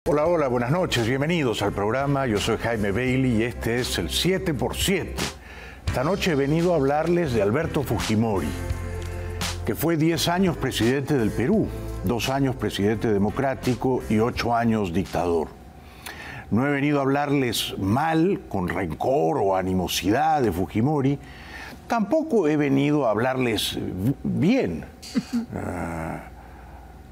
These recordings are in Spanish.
Hola, hola, buenas noches, bienvenidos al programa. Yo soy Jaime Bailey y este es el 7x7. Esta noche he venido a hablarles de Alberto Fujimori, que fue 10 años presidente del Perú, 2 años presidente democrático y 8 años dictador. No he venido a hablarles mal, con rencor o animosidad de Fujimori, tampoco he venido a hablarles bien,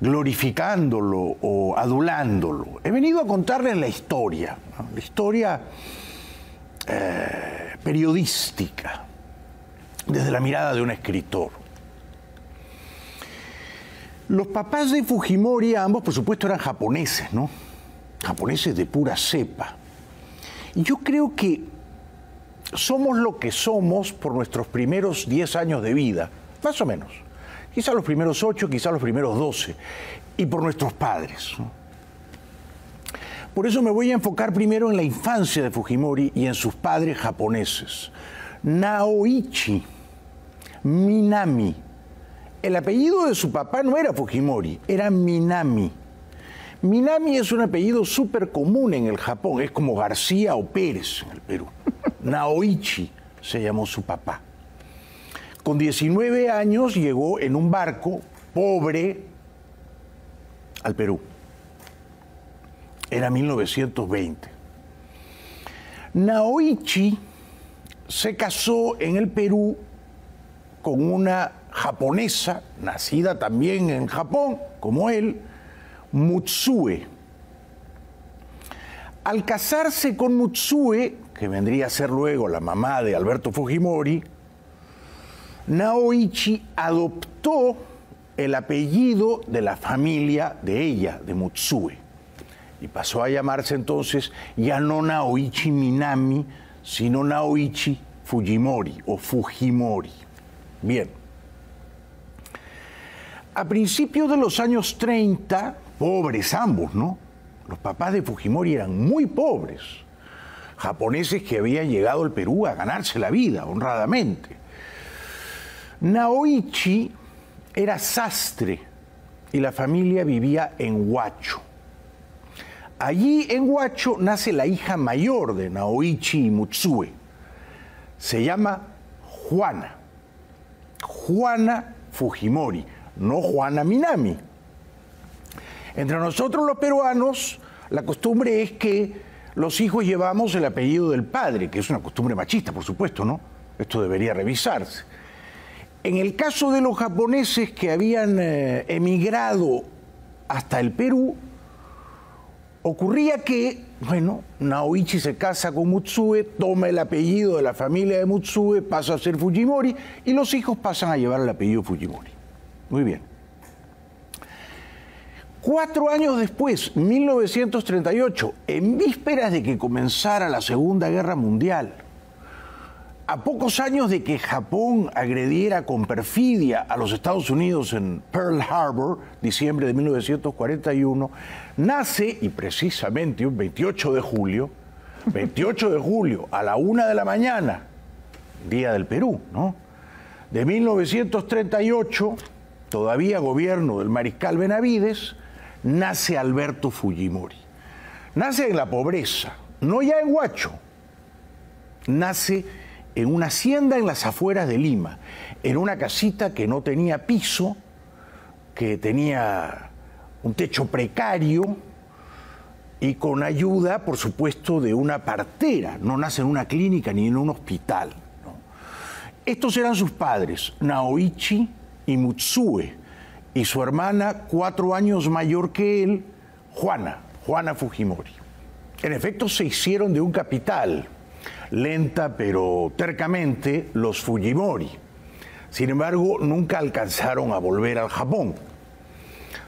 glorificándolo o adulándolo. He venido a contarles la historia, ¿no? La historia periodística, desde la mirada de un escritor. Los papás de Fujimori, ambos, por supuesto, eran japoneses, ¿no? Japoneses de pura cepa. Y yo creo que somos lo que somos por nuestros primeros 10 años de vida, más o menos. Quizá los primeros 8, quizá los primeros 12, y por nuestros padres, ¿no? Por eso me voy a enfocar primero en la infancia de Fujimori y en sus padres japoneses. Naoichi Minami. El apellido de su papá no era Fujimori, era Minami. Minami es un apellido súper común en el Japón, es como García o Pérez en el Perú. Naoichi se llamó su papá. Con 19 años llegó en un barco, pobre, al Perú. Era 1920. Naoichi se casó en el Perú con una japonesa, nacida también en Japón, como él, Mutsue. Al casarse con Mutsue, que vendría a ser luego la mamá de Alberto Fujimori, Naoichi adoptó el apellido de la familia de ella, de Mutsue, y pasó a llamarse entonces ya no Naoichi Minami, sino Naoichi Fujimori o Fujimori. Bien. A principios de los años 30, pobres ambos, ¿no? Los papás de Fujimori eran muy pobres, japoneses que habían llegado al Perú a ganarse la vida honradamente. Naoichi era sastre y la familia vivía en Huacho. Allí en Huacho nace la hija mayor de Naoichi y Mutsue. Se llama Juana. Juana Fujimori, no Juana Minami. Entre nosotros los peruanos, la costumbre es que los hijos llevamos el apellido del padre, que es una costumbre machista, por supuesto, ¿no? Esto debería revisarse. En el caso de los japoneses que habían emigrado hasta el Perú, ocurría que, bueno, Naoichi se casa con Mutsue, toma el apellido de la familia de Mutsue, pasa a ser Fujimori y los hijos pasan a llevar el apellido Fujimori. Muy bien. 4 años después, 1938, en vísperas de que comenzara la Segunda Guerra Mundial, a pocos años de que Japón agrediera con perfidia a los Estados Unidos en Pearl Harbor, diciembre de 1941, nace, y precisamente un 28 de julio, a la 1 de la mañana, Día del Perú, ¿no? De 1938, todavía gobierno del mariscal Benavides, nace Alberto Fujimori. Nace en la pobreza, no ya en Huacho, nace en una hacienda en las afueras de Lima, en una casita que no tenía piso, que tenía un techo precario y con ayuda, por supuesto, de una partera. No nace en una clínica ni en un hospital, ¿no? Estos eran sus padres, Naoichi y Mutsue, y su hermana, 4 años mayor que él, Juana Fujimori. En efecto, se hicieron de un capital, lenta pero tercamente, los Fujimori. Sin embargo, nunca alcanzaron a volver al Japón.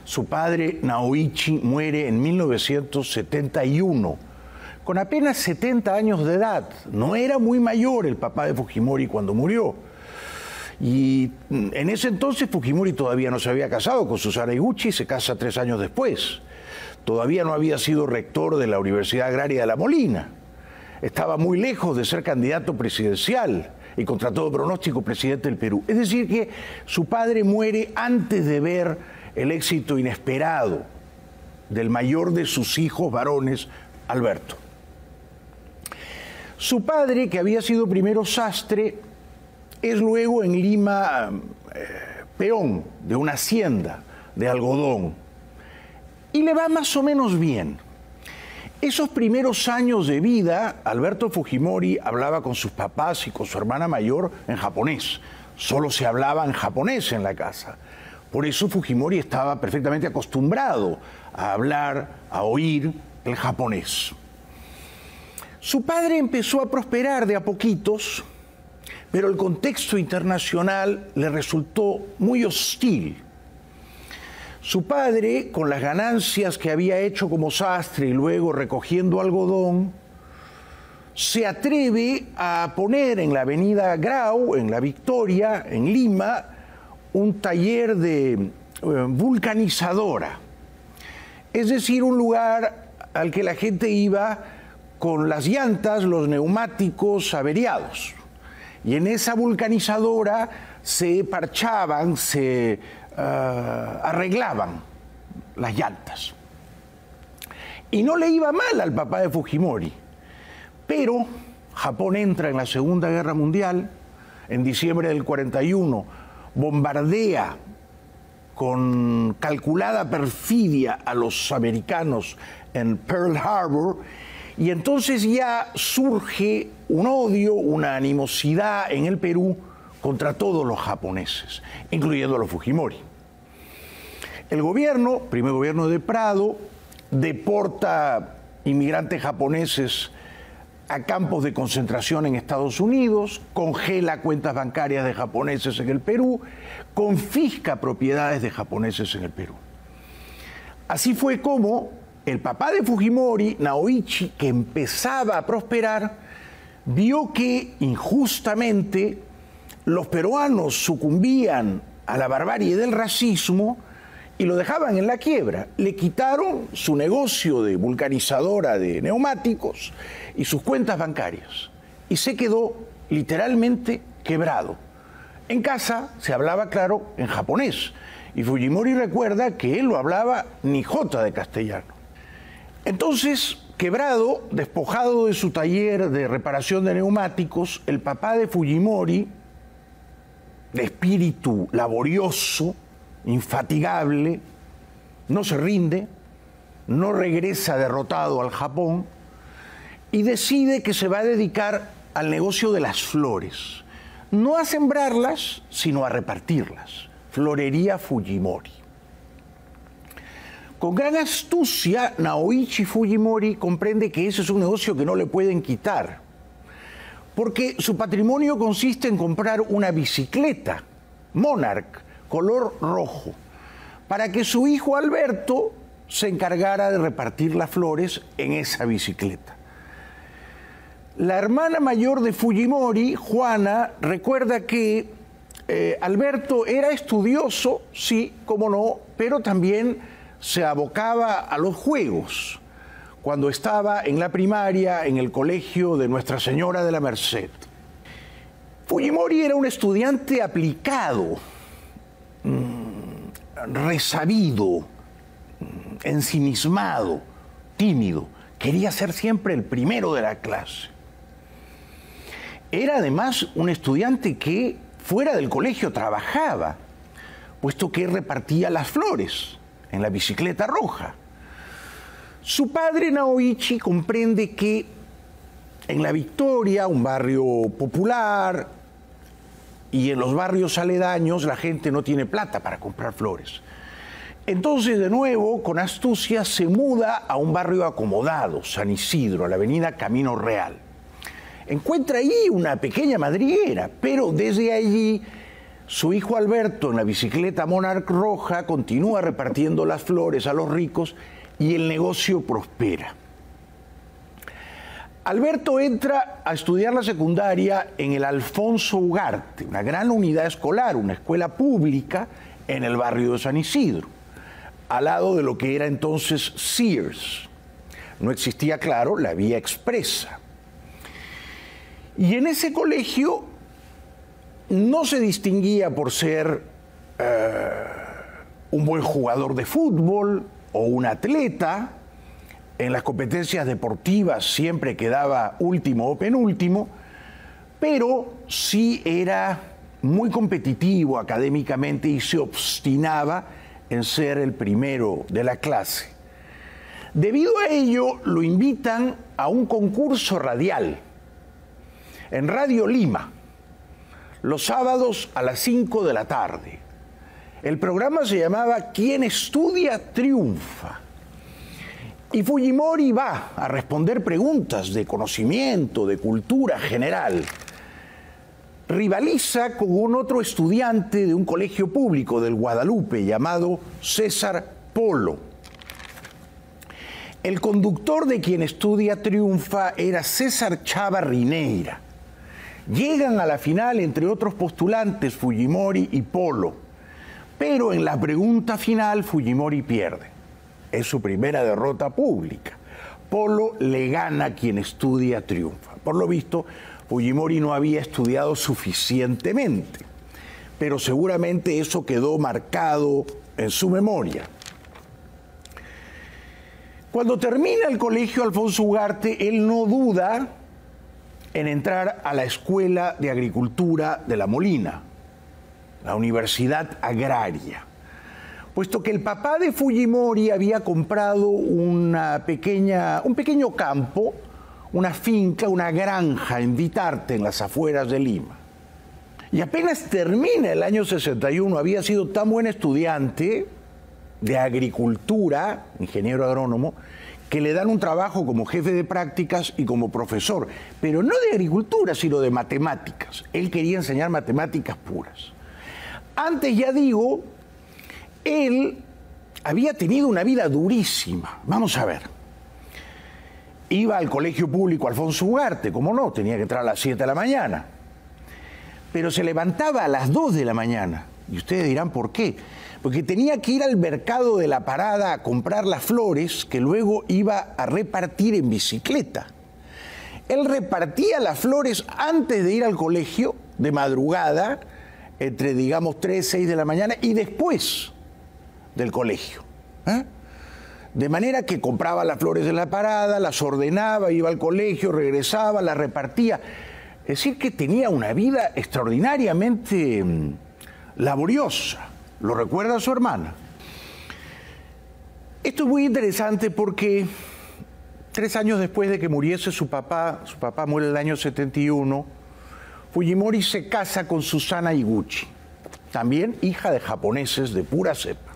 Su padre, Naoichi, muere en 1971, con apenas 70 años de edad. No era muy mayor el papá de Fujimori cuando murió. Y en ese entonces Fujimori todavía no se había casado con Susana Higuchi, se casa 3 años después. Todavía no había sido rector de la Universidad Agraria de La Molina. Estaba muy lejos de ser candidato presidencial y contra todo pronóstico presidente del Perú. Es decir que su padre muere antes de ver el éxito inesperado del mayor de sus hijos varones, Alberto. Su padre, que había sido primero sastre, es luego en Lima peón de una hacienda de algodón y le va más o menos bien. Esos primeros años de vida, Alberto Fujimori hablaba con sus papás y con su hermana mayor en japonés. Solo se hablaba en japonés en la casa. Por eso Fujimori estaba perfectamente acostumbrado a hablar, a oír el japonés. Su padre empezó a prosperar de a poquitos, pero el contexto internacional le resultó muy hostil. Su padre, con las ganancias que había hecho como sastre y luego recogiendo algodón, se atreve a poner en la avenida Grau, en La Victoria, en Lima, un taller de vulcanizadora. Es decir, un lugar al que la gente iba con las llantas, los neumáticos averiados. Y en esa vulcanizadora se parchaban, se arreglaban las llantas. Y no le iba mal al papá de Fujimori, pero Japón entra en la Segunda Guerra Mundial, en diciembre del 41, bombardea con calculada perfidia a los americanos en Pearl Harbor, y entonces ya surge un odio, una animosidad en el Perú contra todos los japoneses, incluyendo a los Fujimori. El gobierno, primer gobierno de Prado, deporta inmigrantes japoneses a campos de concentración en Estados Unidos, congela cuentas bancarias de japoneses en el Perú, confisca propiedades de japoneses en el Perú. Así fue como el papá de Fujimori, Naoichi, que empezaba a prosperar, vio que injustamente los peruanos sucumbían a la barbarie del racismo y lo dejaban en la quiebra. Le quitaron su negocio de vulcanizadora de neumáticos y sus cuentas bancarias. Y se quedó literalmente quebrado. En casa se hablaba, claro, en japonés. Y Fujimori recuerda que él lo hablaba ni jota de castellano. Entonces, quebrado, despojado de su taller de reparación de neumáticos, el papá de Fujimori, de espíritu laborioso, infatigable, no se rinde, no regresa derrotado al Japón y decide que se va a dedicar al negocio de las flores, no a sembrarlas, sino a repartirlas. Florería Fujimori. Con gran astucia, Naoichi Fujimori comprende que ese es un negocio que no le pueden quitar, porque su patrimonio consiste en comprar una bicicleta Monarch, color rojo, para que su hijo Alberto se encargara de repartir las flores en esa bicicleta. La hermana mayor de Fujimori, Juana, recuerda que Alberto era estudioso, sí, cómo no, pero también se abocaba a los juegos cuando estaba en la primaria en el colegio de Nuestra Señora de la Merced. Fujimori era un estudiante aplicado, resabido, ensimismado, tímido. Quería ser siempre el primero de la clase. Era además un estudiante que fuera del colegio trabajaba, puesto que repartía las flores en la bicicleta roja. Su padre Naoichi comprende que en La Victoria, un barrio popular, y en los barrios aledaños la gente no tiene plata para comprar flores. Entonces, de nuevo, con astucia, se muda a un barrio acomodado, San Isidro, a la avenida Camino Real. Encuentra ahí una pequeña madriguera, pero desde allí su hijo Alberto, en la bicicleta Monarch roja, continúa repartiendo las flores a los ricos y el negocio prospera. Alberto entra a estudiar la secundaria en el Alfonso Ugarte, una gran unidad escolar, una escuela pública en el barrio de San Isidro, al lado de lo que era entonces Sears. No existía, claro, la vía expresa. Y en ese colegio no se distinguía por ser un buen jugador de fútbol, o un atleta. En las competencias deportivas siempre quedaba último o penúltimo, pero sí era muy competitivo académicamente y se obstinaba en ser el primero de la clase. Debido a ello, lo invitan a un concurso radial en Radio Lima, los sábados a las 5 de la tarde. El programa se llamaba Quien estudia triunfa. Y Fujimori va a responder preguntas de conocimiento, de cultura general. Rivaliza con un otro estudiante de un colegio público del Guadalupe llamado César Polo. El conductor de Quien estudia triunfa era César Chava Rineira. Llegan a la final, entre otros postulantes, Fujimori y Polo. Pero en la pregunta final, Fujimori pierde. Es su primera derrota pública. Polo le gana a Quien estudia triunfa. Por lo visto, Fujimori no había estudiado suficientemente, pero seguramente eso quedó marcado en su memoria. Cuando termina el colegio Alfonso Ugarte, él no duda en entrar a la Escuela de Agricultura de La Molina, la Universidad Agraria, puesto que el papá de Fujimori había comprado un pequeño campo, una finca, una granja en Vitarte, en las afueras de Lima. Y apenas termina el año 61, había sido tan buen estudiante de agricultura, ingeniero agrónomo, que le dan un trabajo como jefe de prácticas y como profesor, pero no de agricultura, sino de matemáticas. Él quería enseñar matemáticas puras. Antes, ya digo, él había tenido una vida durísima. Vamos a ver. Iba al colegio público Alfonso Ugarte, como no, tenía que entrar a las 7 de la mañana. Pero se levantaba a las 2 de la mañana. Y ustedes dirán, ¿por qué? Porque tenía que ir al mercado de La Parada a comprar las flores que luego iba a repartir en bicicleta. Él repartía las flores antes de ir al colegio, de madrugada, entre, digamos, 3, 6 de la mañana, y después del colegio. De manera que compraba las flores de La Parada, las ordenaba, iba al colegio, regresaba, las repartía. Es decir, que tenía una vida extraordinariamente laboriosa. Lo recuerda su hermana. Esto es muy interesante porque 3 años después de que muriese su papá muere en el año 71, Fujimori se casa con Susana Higuchi, también hija de japoneses de pura cepa.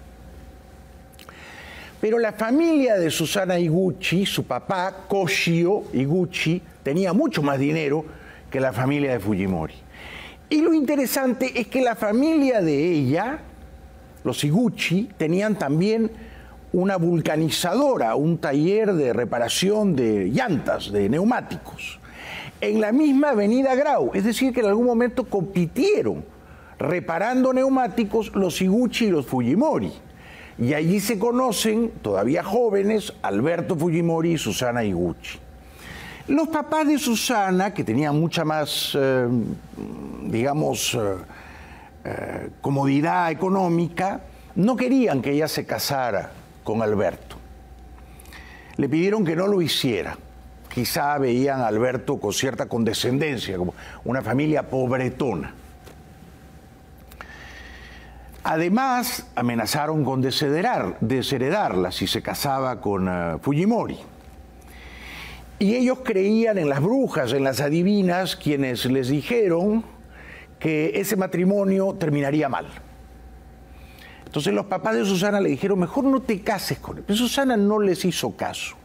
Pero la familia de Susana Higuchi, su papá, Koshio Higuchi, tenía mucho más dinero que la familia de Fujimori. Y lo interesante es que la familia de ella, los Higuchi, tenían también una vulcanizadora, un taller de reparación de llantas, de neumáticos, en la misma avenida Grau. Es decir, que en algún momento compitieron reparando neumáticos los Higuchi y los Fujimori. Y allí se conocen, todavía jóvenes, Alberto Fujimori y Susana Higuchi. Los papás de Susana, que tenían mucha más, comodidad económica, no querían que ella se casara con Alberto. Le pidieron que no lo hiciera. Quizá veían a Alberto con cierta condescendencia, como una familia pobretona. Además, amenazaron con desheredarla si se casaba con Fujimori. Y ellos creían en las brujas, en las adivinas, quienes les dijeron que ese matrimonio terminaría mal. Entonces los papás de Susana le dijeron, mejor no te cases con él. Pero Susana no les hizo caso.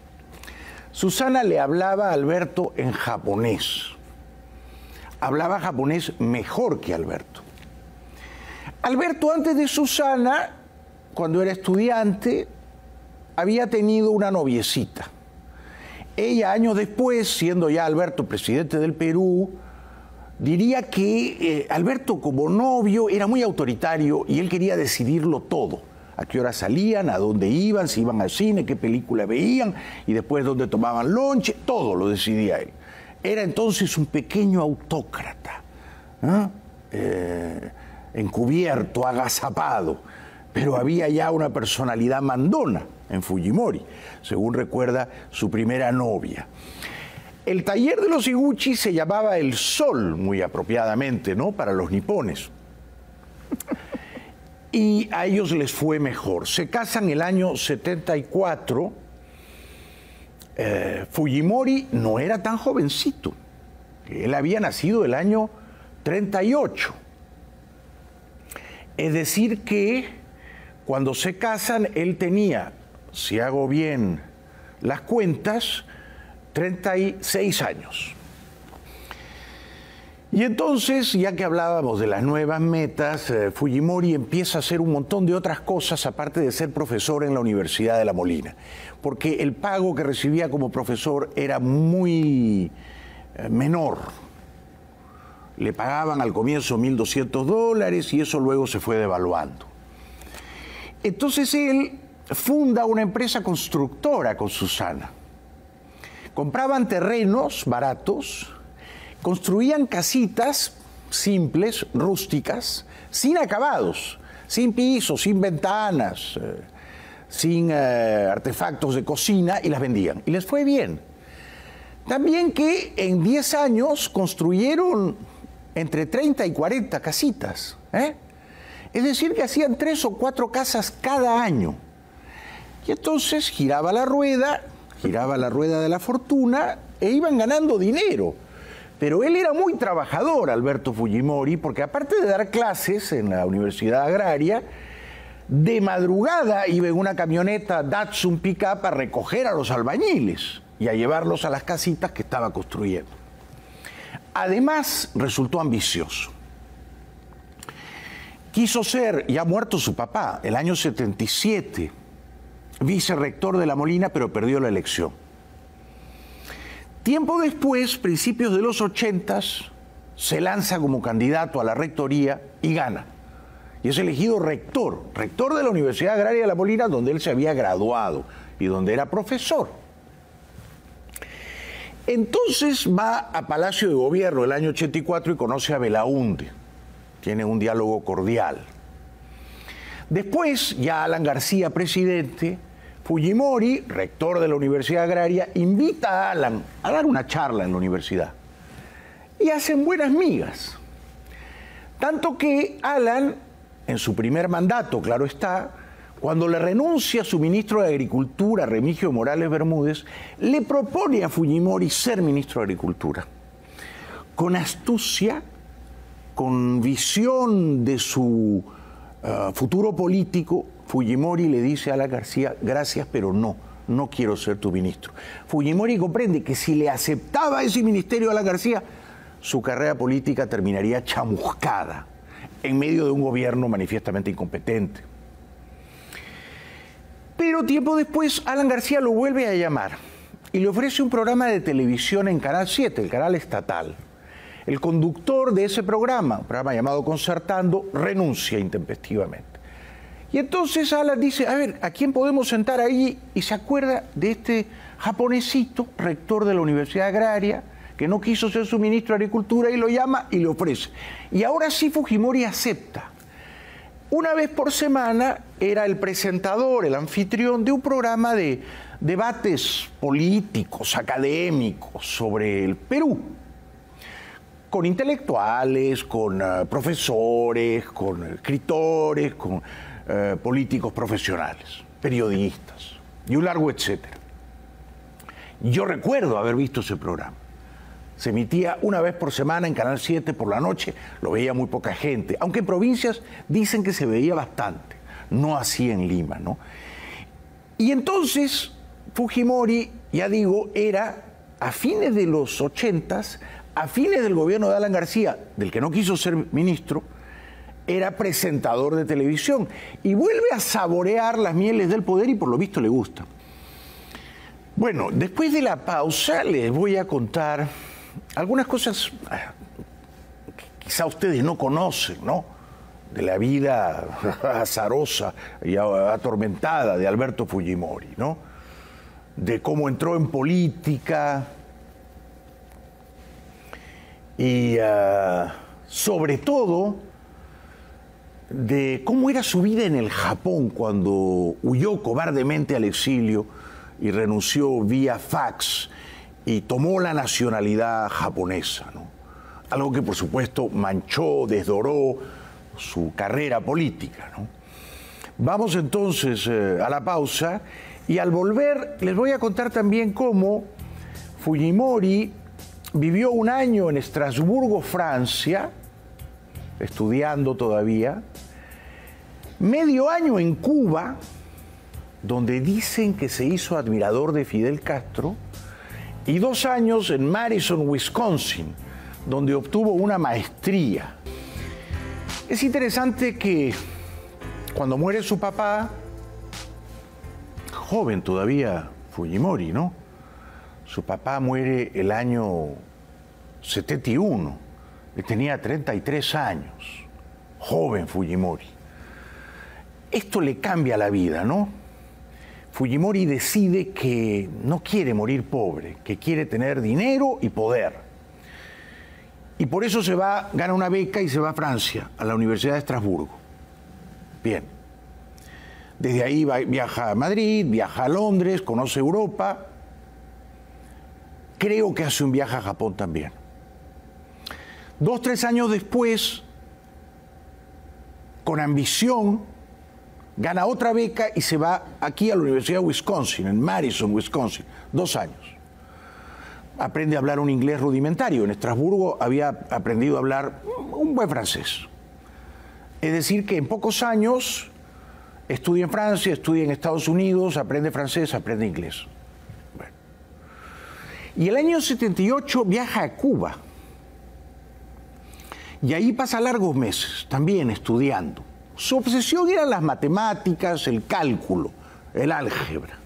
Susana le hablaba a Alberto en japonés. Hablaba japonés mejor que Alberto. Alberto, antes de Susana, cuando era estudiante, había tenido una noviecita. Ella, años después, siendo ya Alberto presidente del Perú, diría que Alberto, como novio, era muy autoritario y él quería decidirlo todo. A qué hora salían, a dónde iban, si iban al cine, qué película veían y después dónde tomaban lonche, todo lo decidía él. Era entonces un pequeño autócrata, ¿no? Encubierto, agazapado, pero había ya una personalidad mandona. en Fujimori, según recuerda su primera novia. El taller de los Iguchi se llamaba El Sol, muy apropiadamente, ¿no?, para los nipones. Y a ellos les fue mejor. Se casan el año 74. Fujimori no era tan jovencito. Él había nacido el año 38. Es decir que cuando se casan, él tenía, si hago bien las cuentas, 36 años. Y entonces, ya que hablábamos de las nuevas metas, Fujimori empieza a hacer un montón de otras cosas aparte de ser profesor en la Universidad de La Molina, porque el pago que recibía como profesor era muy menor. Le pagaban al comienzo $1.200 y eso luego se fue devaluando. Entonces él funda una empresa constructora con Susana. Compraban terrenos baratos, construían casitas simples, rústicas, sin acabados, sin pisos, sin ventanas, sin artefactos de cocina, y las vendían. Y les fue bien. También que en 10 años construyeron entre 30 y 40 casitas. Es decir, que hacían 3 o 4 casas cada año. Y entonces giraba la rueda de la fortuna e iban ganando dinero. Pero él era muy trabajador, Alberto Fujimori, porque aparte de dar clases en la Universidad Agraria, de madrugada iba en una camioneta Datsun Pickup a recoger a los albañiles y a llevarlos a las casitas que estaba construyendo. Además, resultó ambicioso. Quiso ser, ya muerto su papá, el año 77, vicerrector de La Molina, pero perdió la elección. Tiempo después, principios de los 80s, se lanza como candidato a la rectoría y gana. Y es elegido rector de la Universidad Agraria de La Molina, donde él se había graduado y donde era profesor. Entonces va a Palacio de Gobierno el año 84 y conoce a Belaúnde. Tienen un diálogo cordial. Después, ya Alan García presidente, Fujimori, rector de la Universidad Agraria, invita a Alan a dar una charla en la universidad. Y hacen buenas migas. Tanto que Alan, en su primer mandato, claro está, cuando le renuncia a su ministro de Agricultura, Remigio Morales Bermúdez, le propone a Fujimori ser ministro de Agricultura. Con astucia, con visión de su futuro político, Fujimori le dice a Alan García: gracias, pero no quiero ser tu ministro. Fujimori comprende que si le aceptaba ese ministerio a Alan García, su carrera política terminaría chamuscada en medio de un gobierno manifiestamente incompetente. Pero tiempo después, Alan García lo vuelve a llamar y le ofrece un programa de televisión en Canal 7, el canal estatal. El conductor de ese programa, un programa llamado Concertando, renuncia intempestivamente. Y entonces Alan dice: a ver, ¿a quién podemos sentar ahí? Y se acuerda de este japonesito, rector de la Universidad Agraria, que no quiso ser su ministro de Agricultura, y lo llama y le ofrece. Y ahora sí Fujimori acepta. Una vez por semana era el presentador, el anfitrión de un programa de debates políticos, académicos sobre el Perú, con intelectuales, con profesores, con escritores, con políticos profesionales, periodistas y un largo etcétera. Yo recuerdo haber visto ese programa. Se emitía una vez por semana en Canal 7 por la noche, lo veía muy poca gente, aunque en provincias dicen que se veía bastante, no así en Lima, ¿no? Y entonces Fujimori, ya digo, era a fines de los 80s, a fines del gobierno de Alan García, del que no quiso ser ministro, era presentador de televisión y vuelve a saborear las mieles del poder y por lo visto le gusta. Bueno, después de la pausa les voy a contar algunas cosas que quizá ustedes no conocen, ¿no?, de la vida azarosa y atormentada de Alberto Fujimori, ¿no?, de cómo entró en política y sobre todo de cómo era su vida en el Japón cuando huyó cobardemente al exilio y renunció vía fax y tomó la nacionalidad japonesa, ¿no? Algo que por supuesto manchó, desdoró su carrera política, ¿no? Vamos entonces a la pausa y al volver les voy a contar también cómo Fujimori vivió un año en Estrasburgo, Francia, estudiando todavía, medio año en Cuba, donde dicen que se hizo admirador de Fidel Castro, y 2 años en Madison, Wisconsin, donde obtuvo una maestría. Es interesante que cuando muere su papá, joven todavía Fujimori, ¿no? Su papá muere el año 71, él tenía 33 años, joven Fujimori. Esto le cambia la vida, ¿no? Fujimori decide que no quiere morir pobre, que quiere tener dinero y poder. Y por eso se va, gana una beca y se va a Francia, a la Universidad de Estrasburgo. Bien. Desde ahí viaja a Madrid, viaja a Londres, conoce Europa. Creo que hace un viaje a Japón también. 2, 3 años después, con ambición, gana otra beca y se va aquí a la Universidad de Wisconsin, en Madison, Wisconsin, 2 años. Aprende a hablar un inglés rudimentario. En Estrasburgo había aprendido a hablar un buen francés. Es decir, que en pocos años estudia en Francia, estudia en Estados Unidos, aprende francés, aprende inglés. Bueno. Y el año 78 viaja a Cuba. Y ahí pasa largos meses, también estudiando. Su obsesión eran las matemáticas, el cálculo, el álgebra.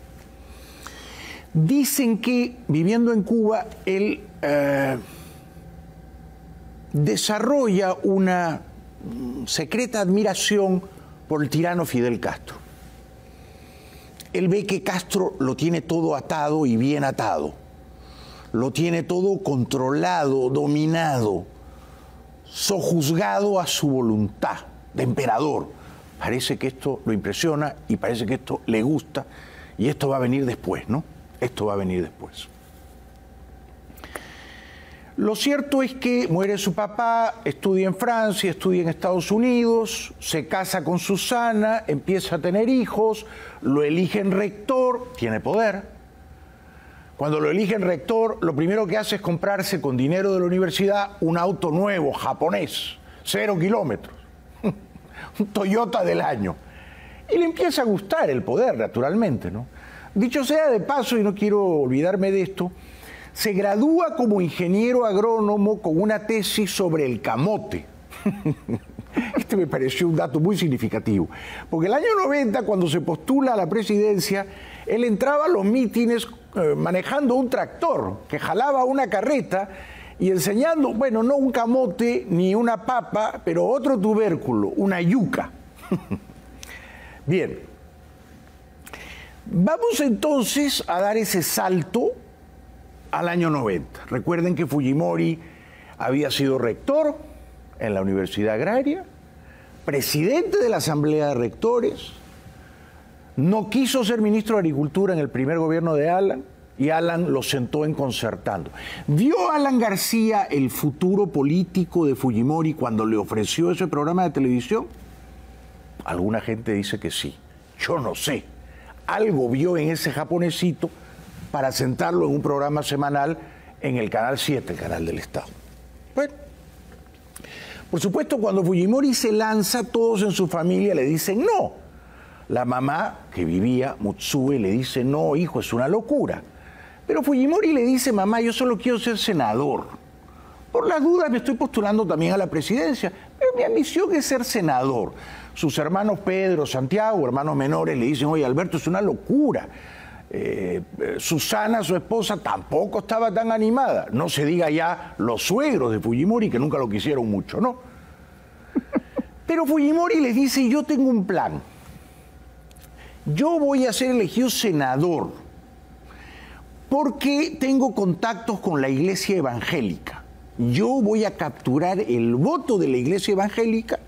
Dicen que viviendo en Cuba, él desarrolla una secreta admiración por el tirano Fidel Castro. Él ve que Castro lo tiene todo atado y bien atado. Lo tiene todo controlado, dominado, sojuzgado a su voluntad de emperador. Parece que esto lo impresiona y parece que esto le gusta y esto va a venir después, ¿no? Esto va a venir después. Lo cierto es que muere su papá, estudia en Francia, estudia en Estados Unidos, se casa con Susana, empieza a tener hijos, lo eligen rector, tiene poder. Cuando lo eligen rector, lo primero que hace es comprarse con dinero de la universidad un auto nuevo, japonés, 0 kilómetros, un Toyota del año. Y le empieza a gustar el poder, naturalmente, ¿no? Dicho sea de paso, y no quiero olvidarme de esto, se gradúa como ingeniero agrónomo con una tesis sobre el camote. Este me pareció un dato muy significativo, porque el año 90, cuando se postula a la presidencia, él entraba a los mítines manejando un tractor que jalaba una carreta y enseñando, bueno, no un camote ni una papa, pero otro tubérculo, una yuca. Bien. Vamos entonces a dar ese salto al año 90. Recuerden que Fujimori había sido rector en la Universidad Agraria, presidente de la Asamblea de Rectores, no quiso ser ministro de Agricultura en el primer gobierno de Alan y Alan lo sentó en Concertando. ¿Vio Alan García el futuro político de Fujimori cuando le ofreció ese programa de televisión? Alguna gente dice que sí, yo no sé. Algo vio en ese japonesito para sentarlo en un programa semanal en el Canal 7, el canal del Estado. Bueno, por supuesto, cuando Fujimori se lanza, todos en su familia le dicen no. La mamá, que vivía, Mutsue, le dice no, hijo, es una locura. Pero Fujimori le dice, mamá, yo solo quiero ser senador. Por las dudas me estoy postulando también a la presidencia, pero mi ambición es ser senador. Sus hermanos Pedro, Santiago, hermanos menores, le dicen, oye, Alberto, es una locura. Susana, su esposa, tampoco estaba tan animada. No se diga ya los suegros de Fujimori, que nunca lo quisieron mucho, ¿no? Pero Fujimori les dice, yo tengo un plan. Yo voy a ser elegido senador porque tengo contactos con la iglesia evangélica. Yo voy a capturar el voto de la iglesia evangélica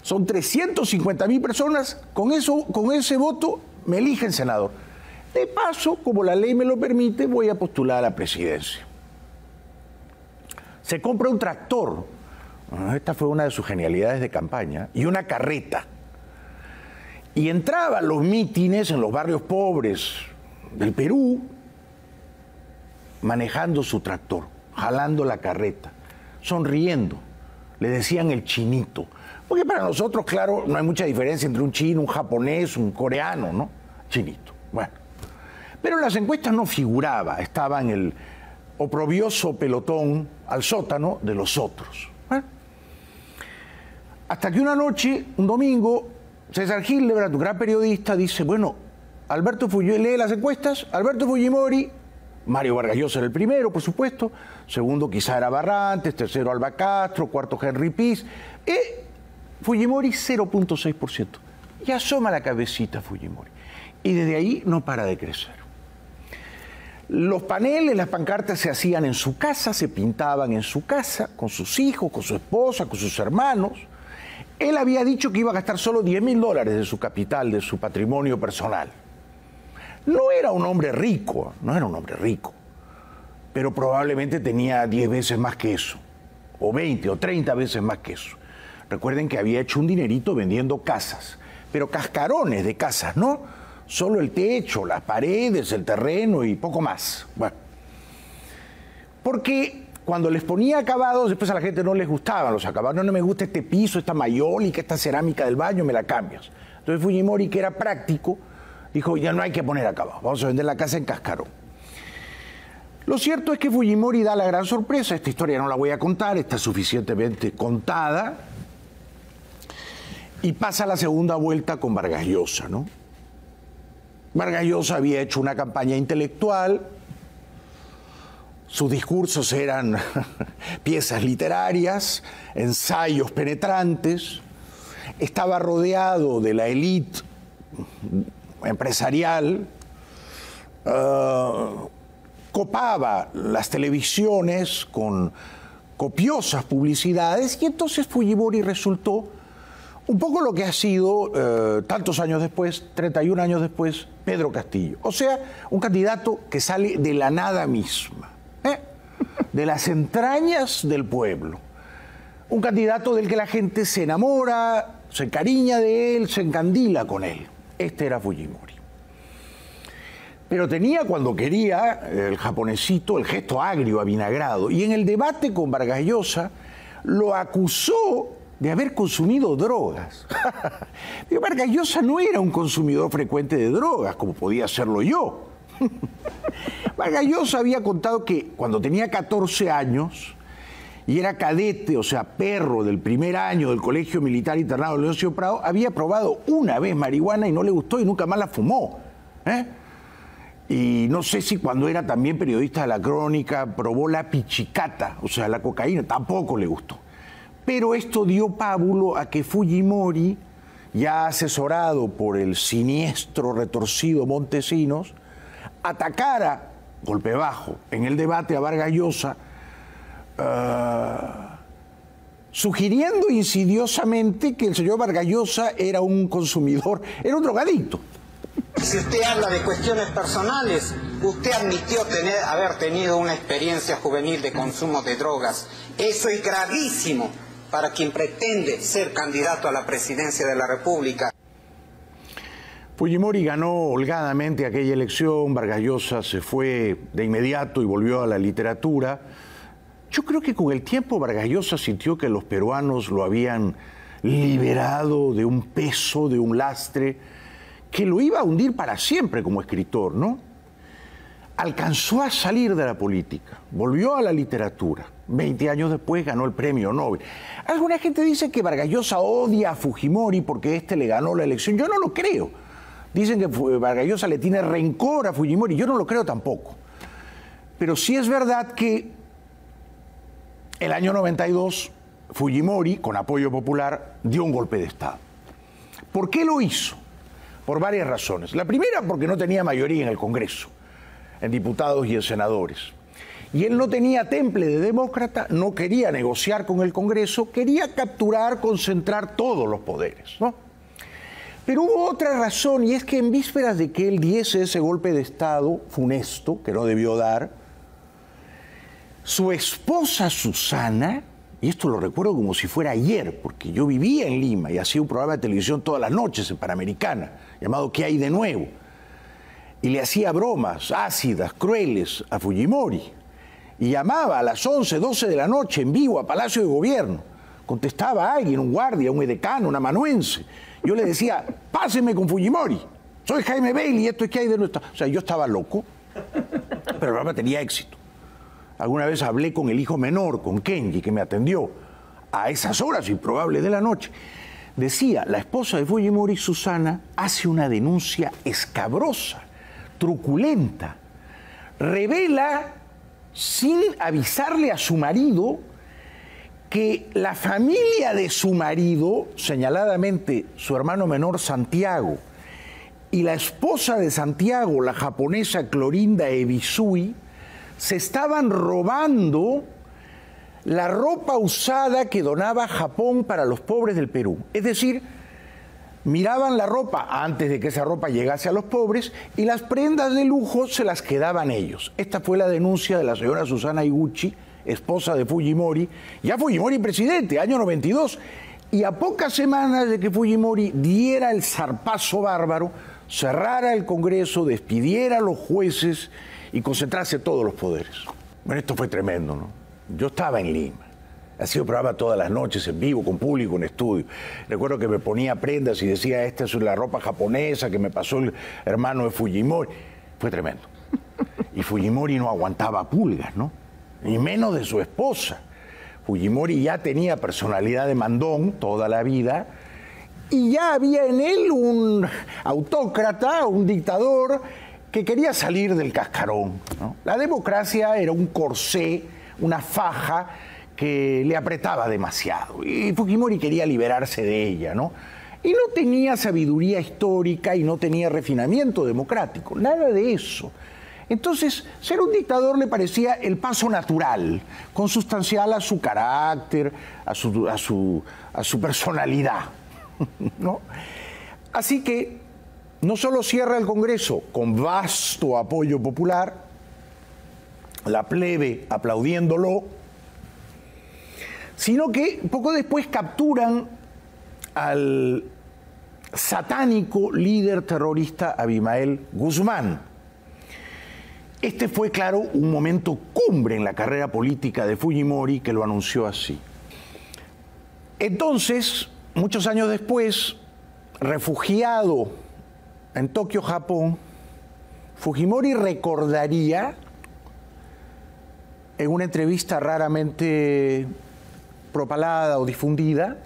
Son 350.000 personas, con ese voto me eligen senador. De paso, como la ley me lo permite, voy a postular a la presidencia. Se compra un tractor, esta fue una de sus genialidades de campaña, y una carreta. Y entraba a los mítines en los barrios pobres del Perú, manejando su tractor, jalando la carreta, sonriendo. Le decían el chinito. Porque para nosotros, claro, no hay mucha diferencia entre un chino, un japonés, un coreano, ¿no? Chinito. Bueno. Pero en las encuestas no figuraba, estaba en el oprobioso pelotón al sótano de los otros. Bueno. Hasta que una noche, un domingo, César Hildebrand, un gran periodista, dice, bueno, Alberto Fujimori, lee las encuestas, Alberto Fujimori, Mario Vargas Llosa era el primero, por supuesto, segundo quizá era Barrantes, tercero Alba Castro, cuarto Henry Piz, Fujimori 0.6%. Y asoma la cabecita Fujimori. Y desde ahí no para de crecer. Los paneles, las pancartas se hacían en su casa, se pintaban en su casa, con sus hijos, con su esposa, con sus hermanos. Él había dicho que iba a gastar solo $10.000 de su capital, de su patrimonio personal. No era un hombre rico, pero probablemente tenía 10 veces más que eso, o 20 o 30 veces más que eso. Recuerden que había hecho un dinerito vendiendo casas, pero cascarones de casas, ¿no? Solo el techo, las paredes, el terreno y poco más. Bueno, porque cuando les ponía acabados, después a la gente no les gustaban los acabados. No me gusta este piso, esta mayólica, esta cerámica del baño, me la cambias. Entonces Fujimori, que era práctico, dijo, ya no hay que poner acabados, vamos a vender la casa en cascarón. Lo cierto es que Fujimori da la gran sorpresa, esta historia no la voy a contar, está suficientemente contada, y pasa la segunda vuelta con Vargas Llosa, ¿no? Vargas Llosa había hecho una campaña intelectual, sus discursos eran piezas literarias, ensayos penetrantes, estaba rodeado de la élite empresarial, copaba las televisiones con copiosas publicidades y entonces Fujimori resultó un poco lo que ha sido tantos años después, 31 años después, Pedro Castillo. O sea, un candidato que sale de la nada misma, de las entrañas del pueblo. Un candidato del que la gente se enamora, se encariña de él, se encandila con él. Este era Fujimori. Pero tenía cuando quería, el japonesito, el gesto agrio, avinagrado. Y en el debate con Vargas Llosa lo acusó de haber consumido drogas. Pero Vargas Llosa no era un consumidor frecuente de drogas, como podía serlo yo. Vargas Llosa había contado que cuando tenía 14 años y era cadete, o sea, perro del primer año del Colegio Militar Internado de Leoncio Prado, había probado una vez marihuana y no le gustó y nunca más la fumó. Y no sé si cuando era también periodista de La Crónica probó la pichicata, o sea, la cocaína, tampoco le gustó. Pero esto dio pábulo a que Fujimori, ya asesorado por el siniestro, retorcido Montesinos, atacara, golpe bajo, en el debate a Vargas Llosa, sugiriendo insidiosamente que el señor Vargas Llosa era un consumidor, era un drogadicto. Si usted habla de cuestiones personales, usted admitió haber tenido una experiencia juvenil de consumo de drogas. Eso es gravísimo para quien pretende ser candidato a la presidencia de la República. Fujimori ganó holgadamente aquella elección, Vargas Llosa se fue de inmediato y volvió a la literatura. Yo creo que con el tiempo Vargas Llosa sintió que los peruanos lo habían liberado de un peso, de un lastre, que lo iba a hundir para siempre como escritor, ¿no? Alcanzó a salir de la política, volvió a la literatura. 20 años después ganó el premio Nobel. Alguna gente dice que Vargas Llosa odia a Fujimori porque este le ganó la elección. Yo no lo creo. Dicen que Vargas Llosa le tiene rencor a Fujimori. Yo no lo creo tampoco. Pero sí es verdad que el año 92 Fujimori, con apoyo popular, dio un golpe de Estado. ¿Por qué lo hizo? Por varias razones. La primera, porque no tenía mayoría en el Congreso, en diputados y en senadores. Y él no tenía temple de demócrata, no quería negociar con el Congreso, quería capturar, concentrar todos los poderes, ¿no? Pero hubo otra razón, y es que en vísperas de que él diese ese golpe de Estado funesto, que no debió dar, su esposa Susana, y esto lo recuerdo como si fuera ayer, porque yo vivía en Lima y hacía un programa de televisión todas las noches en Panamericana, llamado ¿Qué hay de nuevo? Y le hacía bromas ácidas, crueles a Fujimori. Y llamaba a las 11, 12 de la noche en vivo a Palacio de Gobierno. Contestaba a alguien, un guardia, un edecano, un amanuense. Yo le decía, páseme con Fujimori. Soy Jaime Bailey, esto es ¿Qué hay de nuevo? O sea, yo estaba loco, pero el programa tenía éxito. Alguna vez hablé con el hijo menor, con Kenji, que me atendió a esas horas improbables de la noche. Decía, la esposa de Fujimori, Susana, hace una denuncia escabrosa, truculenta. Revela, sin avisarle a su marido, que la familia de su marido, señaladamente su hermano menor Santiago, y la esposa de Santiago, la japonesa Clorinda Ebisui, se estaban robando la ropa usada que donaba Japón para los pobres del Perú. Es decir, miraban la ropa antes de que esa ropa llegase a los pobres y las prendas de lujo se las quedaban ellos. Esta fue la denuncia de la señora Susana Higuchi, esposa de Fujimori, ya Fujimori presidente, año 92, y a pocas semanas de que Fujimori diera el zarpazo bárbaro, cerrara el Congreso, despidiera a los jueces y concentrarse todos los poderes. Bueno, esto fue tremendo, ¿no? Yo estaba en Lima, hacía un programa todas las noches en vivo, con público, en estudio. Recuerdo que me ponía prendas y decía, esta es la ropa japonesa que me pasó el hermano de Fujimori. Fue tremendo. Y Fujimori no aguantaba pulgas, ¿no? Ni menos de su esposa. Fujimori ya tenía personalidad de mandón toda la vida y ya había en él un autócrata, un dictador que quería salir del cascarón, ¿no? La democracia era un corsé, una faja que le apretaba demasiado y Fujimori quería liberarse de ella, ¿no? Y no tenía sabiduría histórica y no tenía refinamiento democrático, nada de eso. Entonces, ser un dictador le parecía el paso natural, consustancial a su carácter, a su personalidad, ¿no? Así que no solo cierra el Congreso con vasto apoyo popular, la plebe aplaudiéndolo, sino que poco después capturan al satánico líder terrorista Abimael Guzmán. Este fue, claro, un momento cumbre en la carrera política de Fujimori, que lo anunció así. Entonces, muchos años después, refugiado en Tokio, Japón, Fujimori recordaría en una entrevista raramente propalada o difundida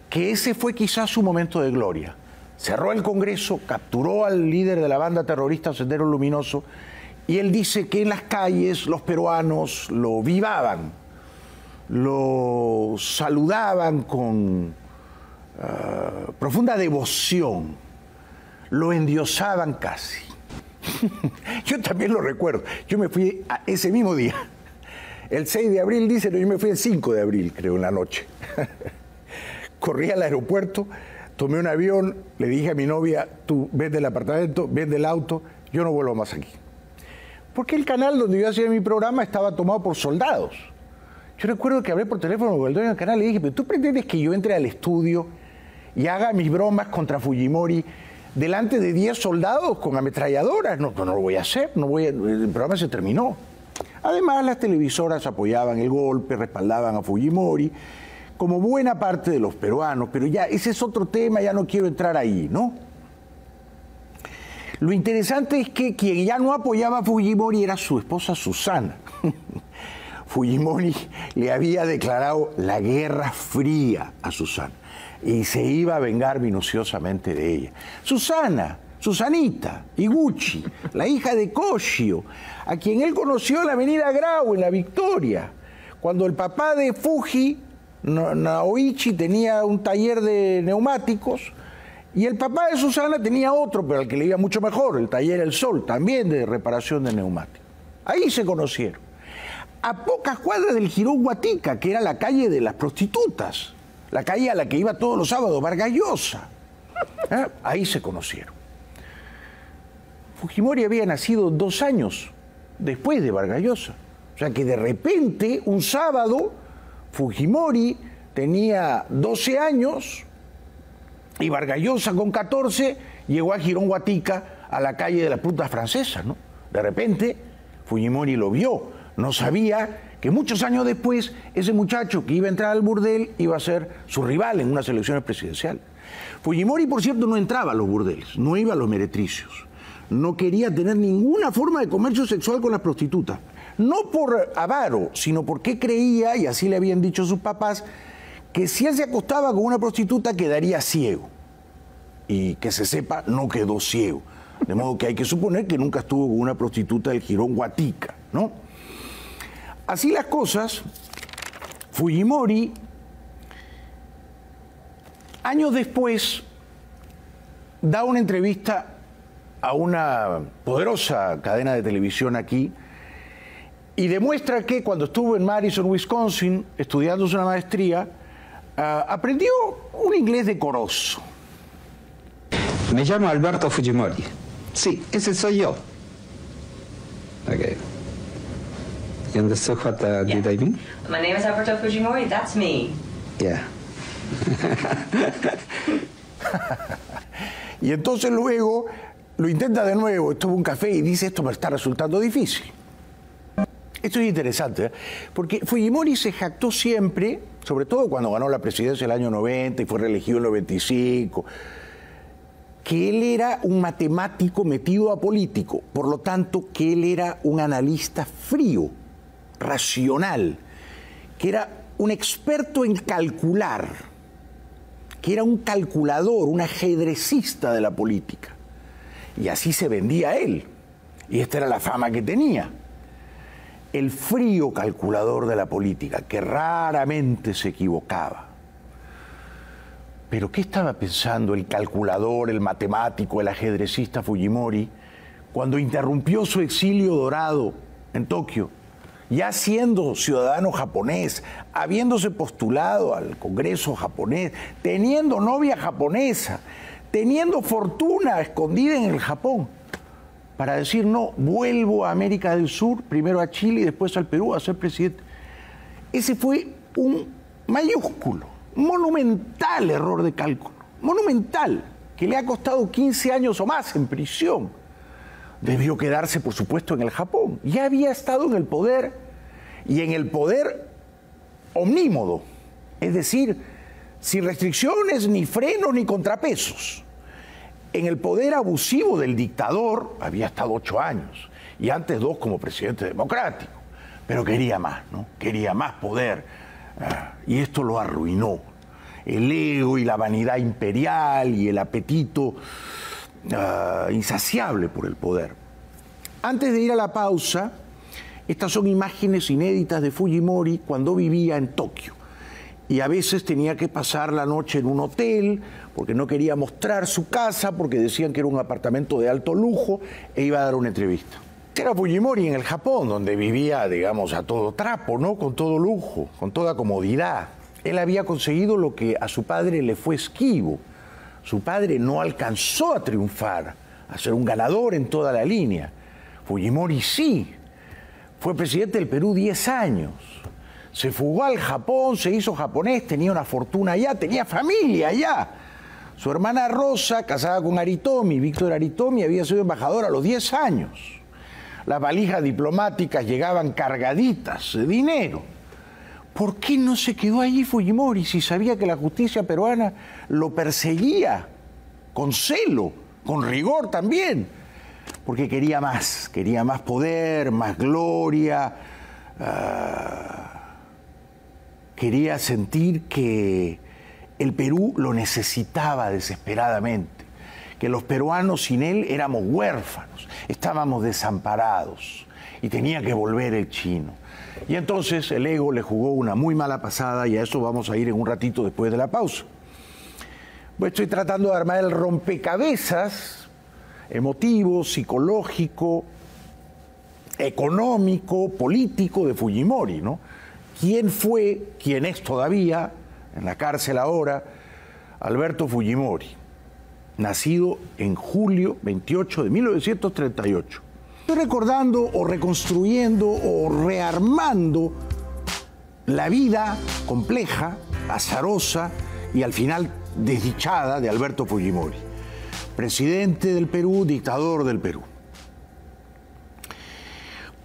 que ese fue quizás su momento de gloria. Cerró el Congreso, capturó al líder de la banda terrorista Sendero Luminoso y él dice que en las calles los peruanos lo vivaban, lo saludaban con profunda devoción, lo endiosaban casi. Yo también lo recuerdo. Yo me fui ese mismo día. El 6 de abril, dice, no, yo me fui el 5 de abril, creo, en la noche. Corrí al aeropuerto, tomé un avión, le dije a mi novia, tú vende el apartamento, vende el auto, yo no vuelvo más aquí. Porque el canal donde yo hacía mi programa estaba tomado por soldados. Yo recuerdo que hablé por teléfono con el dueño del canal y le dije, pero ¿tú pretendes que yo entre al estudio y haga mis bromas contra Fujimori delante de 10 soldados con ametralladoras? No, no lo voy a hacer, el programa se terminó. Además, las televisoras apoyaban el golpe, respaldaban a Fujimori, como buena parte de los peruanos, pero ya ese es otro tema, ya no quiero entrar ahí, ¿no? Lo interesante es que quien ya no apoyaba a Fujimori era su esposa Susana. Fujimori le había declarado la guerra fría a Susana y se iba a vengar minuciosamente de ella. Susanita Higuchi, la hija de Koshio, a quien él conoció en la avenida Grau, en La Victoria, cuando el papá de Fuji, Naoichi, tenía un taller de neumáticos y el papá de Susana tenía otro, pero al que le iba mucho mejor, el taller El Sol, también de reparación de neumáticos. Ahí se conocieron. a pocas cuadras del Jirón Guatica, que era la calle de las prostitutas, la calle a la que iba todos los sábados Vargas Llosa. Ahí se conocieron. Fujimori había nacido 2 años después de Vargas Llosa. O sea que de repente, un sábado, Fujimori tenía 12 años y Vargas Llosa con 14 llegó a Jirón Guatica, a la calle de las putas francesas, ¿no? De repente, Fujimori lo vio. No sabía que muchos años después ese muchacho que iba a entrar al burdel iba a ser su rival en unas elecciones presidenciales. Fujimori, por cierto, no entraba a los burdeles, no iba a los meretricios. No quería tener ninguna forma de comercio sexual con las prostitutas. No por avaro, sino porque creía, y así le habían dicho sus papás, que si él se acostaba con una prostituta quedaría ciego. Y que se sepa, no quedó ciego. De modo que hay que suponer que nunca estuvo con una prostituta del Jirón Guatica, ¿no? Así las cosas, Fujimori, años después, da una entrevista a una poderosa cadena de televisión aquí y demuestra que cuando estuvo en Madison, Wisconsin, estudiándose una maestría, aprendió un inglés decoroso. Me llamo Alberto Fujimori. Sí, ese soy yo. Okay. You understood what did I mean? My name is Alberto Fujimori, that's me. Yeah. Y entonces luego lo intenta de nuevo, estuvo en un café y dice, esto me está resultando difícil. Esto es interesante, ¿eh? Porque Fujimori se jactó siempre, sobre todo cuando ganó la presidencia el año 90 y fue reelegido en el 95, que él era un matemático metido a político, por lo tanto que él era un analista frío, racional, que era un experto en calcular, que era un calculador, un ajedrecista de la política. Y así se vendía él. Y esta era la fama que tenía. El frío calculador de la política, que raramente se equivocaba. Pero ¿qué estaba pensando el calculador, el matemático, el ajedrecista Fujimori cuando interrumpió su exilio dorado en Tokio, ya siendo ciudadano japonés, habiéndose postulado al Congreso japonés, teniendo novia japonesa, teniendo fortuna escondida en el Japón, para decir, no, vuelvo a América del Sur, primero a Chile y después al Perú a ser presidente? Ese fue un mayúsculo, monumental error de cálculo, monumental, que le ha costado 15 años o más en prisión. Debió quedarse, por supuesto, en el Japón. Ya había estado en el poder, y en el poder omnímodo, es decir, sin restricciones, ni frenos, ni contrapesos. En el poder abusivo del dictador había estado 8 años, y antes 2 como presidente democrático, pero quería más, ¿no? Quería más poder, y esto lo arruinó. El ego y la vanidad imperial y el apetito insaciable por el poder. Antes de ir a la pausa, estas son imágenes inéditas de Fujimori cuando vivía en Tokio. Y a veces tenía que pasar la noche en un hotel porque no quería mostrar su casa, porque decían que era un apartamento de alto lujo, e iba a dar una entrevista. Era Fujimori en el Japón, donde vivía, digamos, a todo trapo, ¿no? Con todo lujo, con toda comodidad. Él había conseguido lo que a su padre le fue esquivo. Su padre no alcanzó a triunfar, a ser un ganador en toda la línea. Fujimori sí. Fue presidente del Perú 10 años. Se fugó al Japón, se hizo japonés, tenía una fortuna allá, tenía familia allá. Su hermana Rosa, casada con Aritomi, Víctor Aritomi, había sido embajador a los 10 años. Las valijas diplomáticas llegaban cargaditas de dinero. ¿Por qué no se quedó allí Fujimori si sabía que la justicia peruana lo perseguía con celo, con rigor también? Porque quería más poder, más gloria, quería sentir que el Perú lo necesitaba desesperadamente, que los peruanos sin él éramos huérfanos, estábamos desamparados y tenía que volver el chino. Y entonces el ego le jugó una muy mala pasada, y a eso vamos a ir en un ratito después de la pausa. Pues estoy tratando de armar el rompecabezas emotivo, psicológico, económico, político de Fujimori, ¿no? ¿Quién fue, quién es todavía, en la cárcel ahora, Alberto Fujimori? Nacido en julio 28 de 1938. Estoy recordando o reconstruyendo o rearmando la vida compleja, azarosa y al final desdichada de Alberto Fujimori, presidente del Perú, dictador del Perú.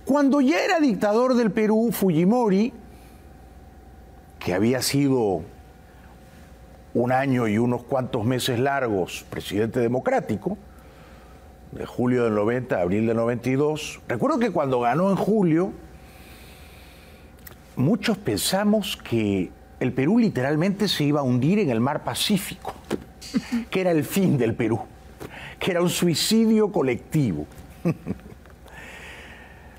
Cuando ya era dictador del Perú, Fujimori, que había sido un año y unos cuantos meses largos presidente democrático, de julio del 90 a abril del 92. Recuerdo que cuando ganó en julio, muchos pensamos que el Perú literalmente se iba a hundir en el mar Pacífico, que era el fin del Perú, que era un suicidio colectivo.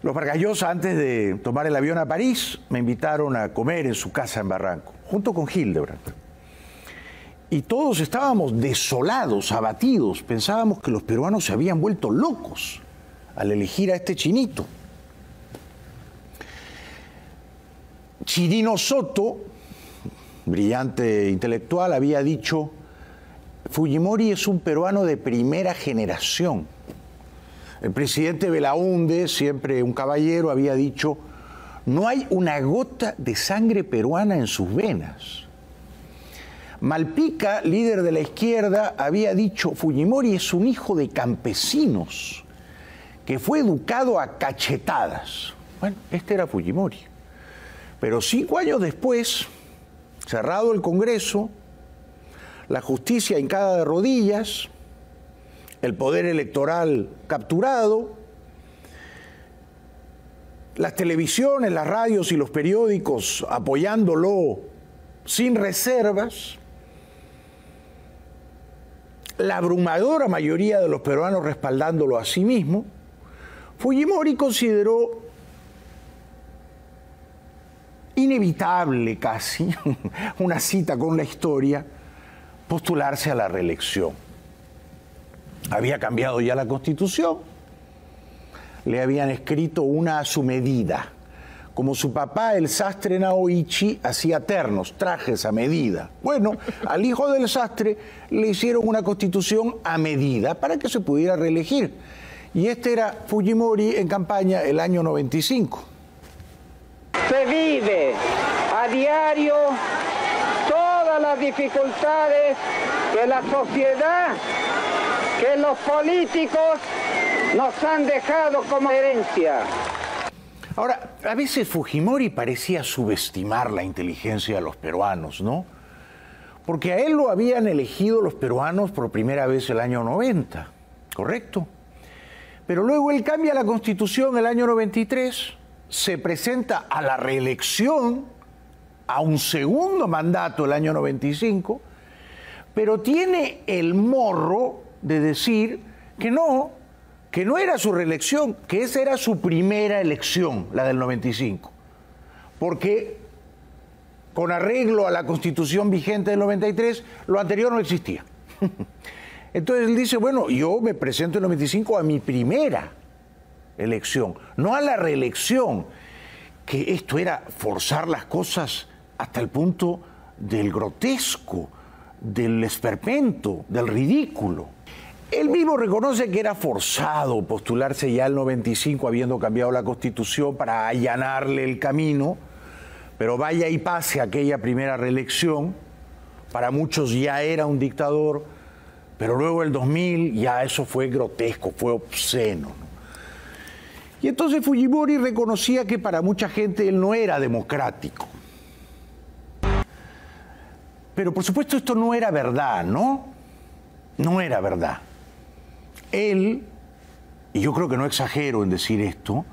Los Vargas Llosa, antes de tomar el avión a París, me invitaron a comer en su casa en Barranco, junto con Hildebrand. Y todos estábamos desolados, abatidos. Pensábamos que los peruanos se habían vuelto locos al elegir a este chinito. Chirino Soto, brillante intelectual, había dicho: Fujimori es un peruano de primera generación. El presidente Belaúnde, siempre un caballero, había dicho: no hay una gota de sangre peruana en sus venas. Malpica, líder de la izquierda, había dicho: Fujimori es un hijo de campesinos que fue educado a cachetadas. Bueno, este era Fujimori. Pero 5 años después, cerrado el Congreso, la justicia hincada de rodillas, el poder electoral capturado, las televisiones, las radios y los periódicos apoyándolo sin reservas, la abrumadora mayoría de los peruanos respaldándolo a sí mismo, Fujimori consideró inevitable casi, una cita con la historia, postularse a la reelección. Había cambiado ya la Constitución, le habían escrito una a su medida. Como su papá, el sastre Naoichi, hacía ternos, trajes a medida. Bueno, al hijo del sastre le hicieron una constitución a medida para que se pudiera reelegir. Y este era Fujimori en campaña el año 95. Se vive a diario todas las dificultades que la sociedad, que los políticos nos han dejado como herencia. Ahora, a veces Fujimori parecía subestimar la inteligencia de los peruanos, ¿no? Porque a él lo habían elegido los peruanos por primera vez el año 90, ¿correcto? Pero luego él cambia la Constitución el año 93, se presenta a la reelección, a un segundo mandato el año 95, pero tiene el morro de decir que no era su reelección, que esa era su primera elección, la del 95, porque con arreglo a la Constitución vigente del 93, lo anterior no existía. Entonces él dice, bueno, yo me presento en el 95 a mi primera elección, no a la reelección, que esto era forzar las cosas hasta el punto del grotesco, del esperpento, del ridículo. Él mismo reconoce que era forzado postularse ya al 95 habiendo cambiado la Constitución para allanarle el camino, pero vaya y pase aquella primera reelección, para muchos ya era un dictador, pero luego el 2000 ya eso fue grotesco, fue obsceno, ¿no? Y entonces Fujimori reconocía que para mucha gente él no era democrático. Pero por supuesto esto no era verdad, ¿no? No era verdad. Él, y yo creo que no exagero en decir esto,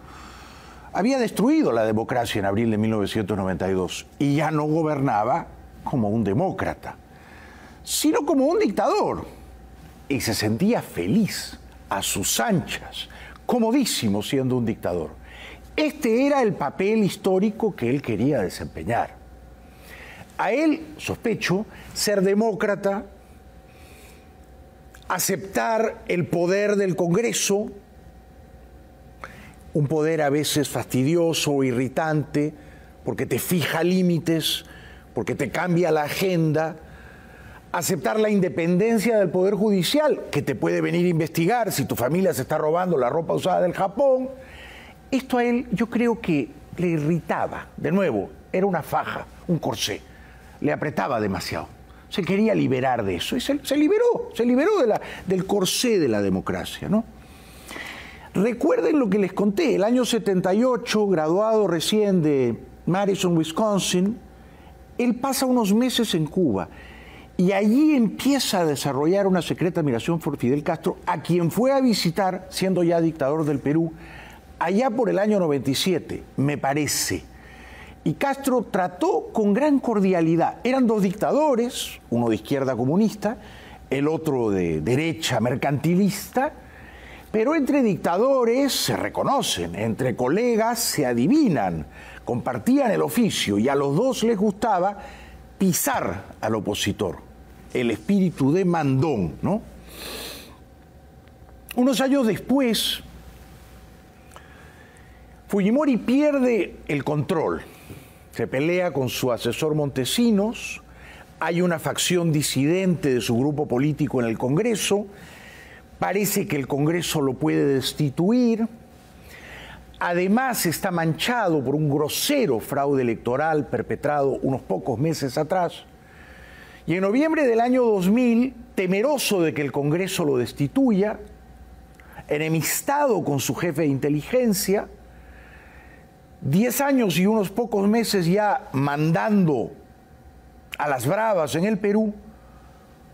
había destruido la democracia en abril de 1992 y ya no gobernaba como un demócrata, sino como un dictador. Y se sentía feliz, a sus anchas, comodísimo siendo un dictador. Este era el papel histórico que él quería desempeñar. A él, sospecho, ser demócrata, aceptar el poder del Congreso, un poder a veces fastidioso o irritante, porque te fija límites, porque te cambia la agenda, aceptar la independencia del Poder Judicial, que te puede venir a investigar si tu familia se está robando la ropa usada del Japón. Esto a él yo creo que le irritaba. De nuevo, era una faja, un corsé. Le apretaba demasiado. Se quería liberar de eso y se liberó del corsé de la democracia, ¿no? Recuerden lo que les conté, el año 78, graduado recién de Madison, Wisconsin, él pasa unos meses en Cuba y allí empieza a desarrollar una secreta admiración por Fidel Castro, a quien fue a visitar, siendo ya dictador del Perú, allá por el año 97, me parece. Y Castro trató con gran cordialidad. Eran dos dictadores, uno de izquierda comunista, el otro de derecha mercantilista, pero entre dictadores se reconocen, entre colegas se adivinan, compartían el oficio y a los dos les gustaba pisar al opositor, el espíritu de mandón, ¿no? Unos años después, Fujimori pierde el control, se pelea con su asesor Montesinos, hay una facción disidente de su grupo político en el Congreso, parece que el Congreso lo puede destituir, además está manchado por un grosero fraude electoral perpetrado unos pocos meses atrás, y en noviembre del año 2000, temeroso de que el Congreso lo destituya, enemistado con su jefe de inteligencia, 10 años y unos pocos meses ya mandando a las bravas en el Perú,